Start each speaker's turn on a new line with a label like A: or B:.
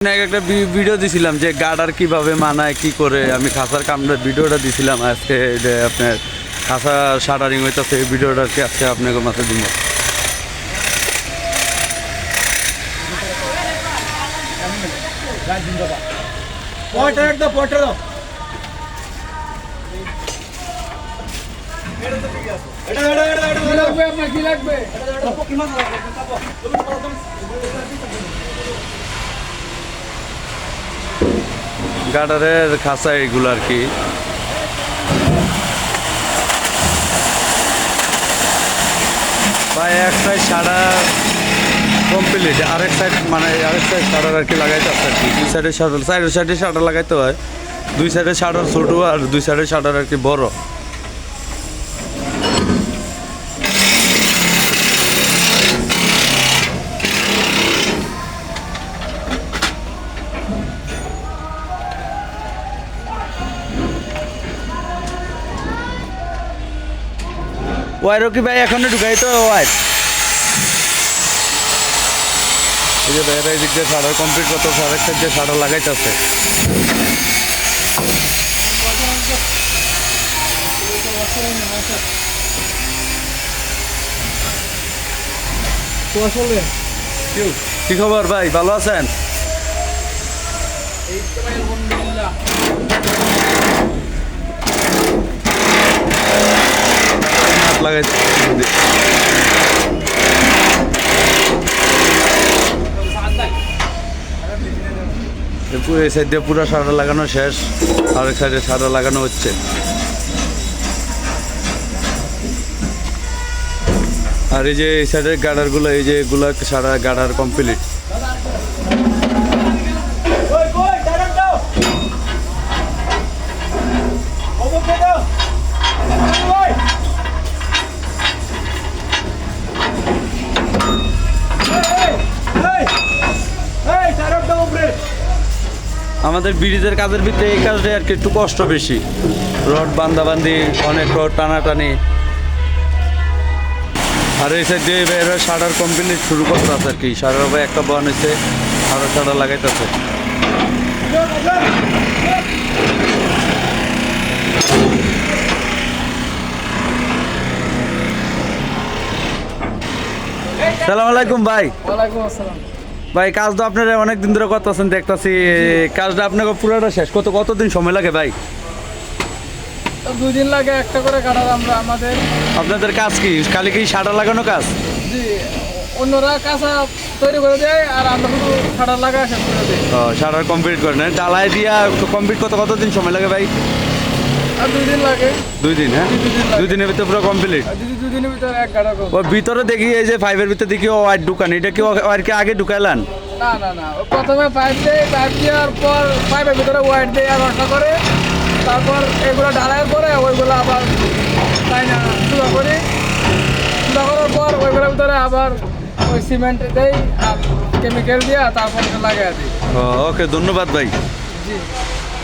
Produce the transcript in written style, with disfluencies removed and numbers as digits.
A: একটা ভিডিও দিছিলাম যে গার্ডার কিভাবে মানায় কি করে আমি খাসার কামড়ের ভিডিওটা দিছিলাম আজকে যে আপনার খাসা শাটারিং হইতেছে এই ভিডিওটা কি আজকে আপনাকে মাথায় দিব। গার্ডারের খাসা এইগুলো আর কি প্রায় এক সাইড সাড়া কমপ্লিট, আরেক সাইড মানে আরেক সাইড সাড়ার আর কি লাগাইতে আসছে আর কি। দুই সাইডে সাইডে সাড়া লাগাইতে হয়, দুই সাইডে সাড়ার ছোটো আর দুই সাইডে সাড়ার আর কি বড়। ওয়ারও কি ভাই এখনো ঢুকাই তো ওয়ার এই যে বাইরে দিক দিয়ে সাড়া কমপ্লিট করতে আরেক সাইড দিয়ে সাড়া লাগাইতেছে। কি খবর ভাই, ভালো আছেন? লাগাইতে এই সাইড দিয়ে পুরো সাড়া লাগানো শেষ, আরেক সাইডে সাড়া লাগানো হচ্ছে। আর এই যে এই সাইডের গার্ডারগুলো এই যে এগুলো সাড়া গার্ডার কমপ্লিট। আমাদের ব্রিজের কাজের ভিতরে এই কাজটা আর কি একটু কষ্ট বেশি, রড বান্ধাবান্ধি, অনেক রড টানাটানি। আর এই সাইড দিয়ে এবার সাড়ার কমপ্লিট শুরু করতে আছে আর কি, সাড়ার উপরে একটা বন হয়েছে আরও সাড়া লাগাইতেছে। সালাম আলাইকুম ভাই।
B: ওয়ালাইকুম আসসালাম
A: ভাই, কাজ তো আপনারা অনেকদিন ধরে করতেছেন দেখতেছি, কাজটা আপনাকে পুরোটা শেষ কতদিন সময় লাগে ভাই?
B: 2 দিন লাগে একটা করে কাটার আমরা আমাদের।
A: আপনাদের কাজ কি খালি কি সাড়া লাগানো কাজ?
B: জি, অন্যরা কাঁচা তৈরি করে দেয় আর আমরা শুধু সাড়া লাগা শেষ করে দিই।
A: ও, সাড়া কমপ্লিট করেন, ডালাই দিয়া কমপ্লিট কতদিন সময় লাগে ভাই?
B: আর 2 দিন লাগে।
A: 2 দিন? হ্যাঁ, 2 দিনের ভিতরে পুরো কমপ্লিট।
B: আর যদি 2 দিনের ভিতরে এক গাড়া করব।
A: ও ভিতরে দেখি এই যে ফাইভের ভিতরে দেখি ও ওয়াইট দোকান, এটা কি আর কি আগে ঢুকাইলেন?
B: না না না, প্রথমে পাইপ দেওয়ার পর পাইপের ভিতরে ওয়াইট দিয়ে আর রসা করে, তারপর এগুলো ঢালাই করে ওইগুলো আবার তাই না চুলা করি, চুলা করার পর ওইগুলোর ভিতরে আবার ওই সিমেন্ট দেই আর কেমিক্যাল দিয়ে তারপর লাগাই দিই।
A: ওকে, ধন্যবাদ ভাই।
B: জি।